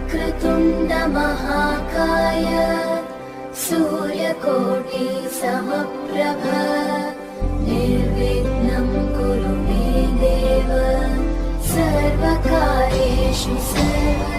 वक्रतुण्ड महाकाय सूर्यकोटि समप्रभ निर्विघ्नं कुरु मे देव सर्वकार्येषु सर्वदा।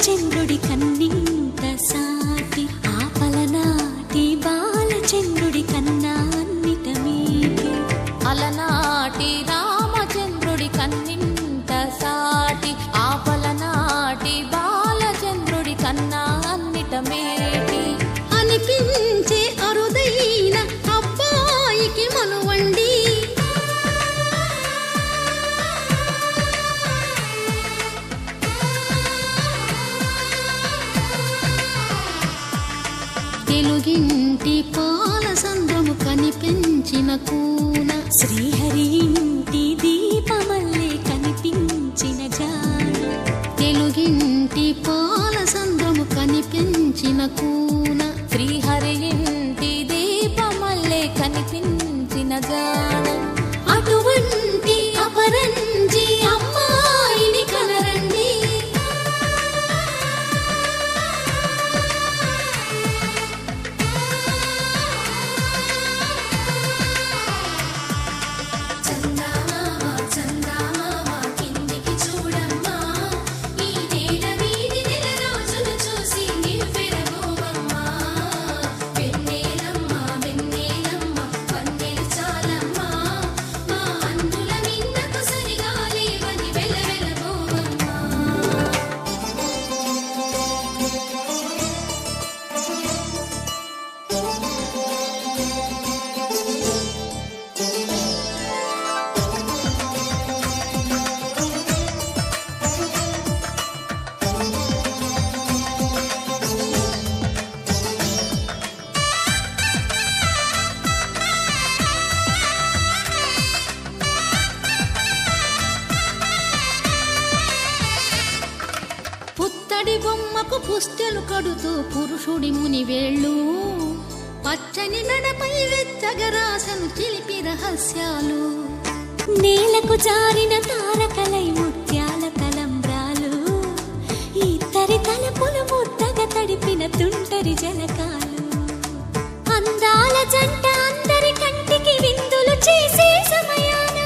చంద్రుడి కన్నింత సాటి ఆపలనాటి బాలచంద్రుడి కన్నా అన్నిట మీటి అలనాటి రామచంద్రుడి కన్నింత సాటి ఆపలనాటి బాలచంద్రుడి కన్నా అన్నిట మేటి అనిపించే అరుదైన అబ్బాయికి మనువండి తెలుగింటి పాల సంద్రము కనిపించిన కూన శ్రీహరి ఇంటి దీపమల్లే కనిపించిన జాన తెలుగింటి పాల సంద్రము కనిపించిన కూన శ్రీహరి ఇంటి దీపమల్లే కనిపించిన జాన అటువంటి అపరంజి అమ్మాయిని కనరండి పుత్తడి బొమ్మకు పుస్తెలు కడుతూ పురుషుడి ముని వేళ్ళు పచ్చని నడపై వెచ్చగరాసను చిలిపి రహస్యాలు నేలకు జారిన తారకలై ముత్యాల తలంబ్రాలు ఇద్దరి తలపులు ముద్దగా తడిపిన తుంటరి జలకాలు అందాల జంట అందరి కంటికి విందులు చేసే సమయాన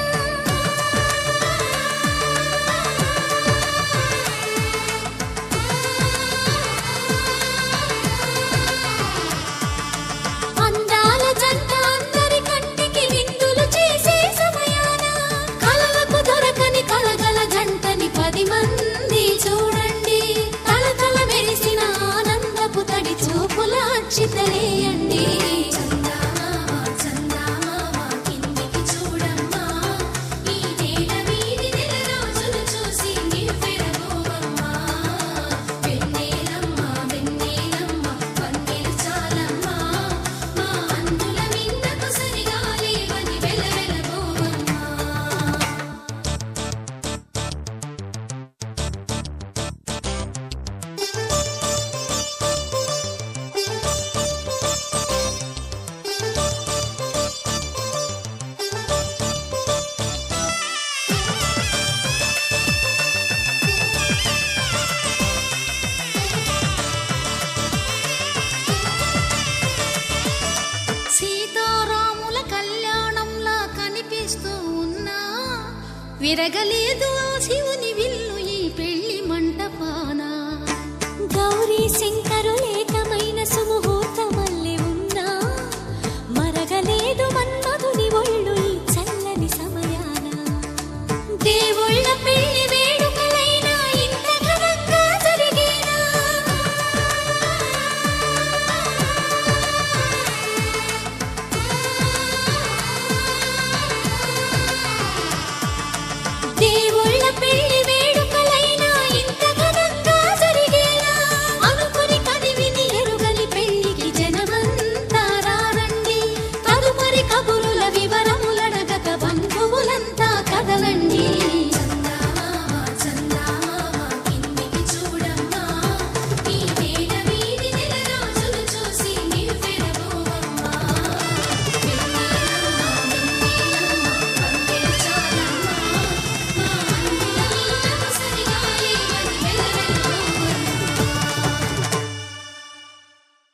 చూపుల చితలేయండి చందమామ విరగలేదు ఆ శివుని విల్లు ఈ పెళ్లి మంటపాన. గౌరీ శంకర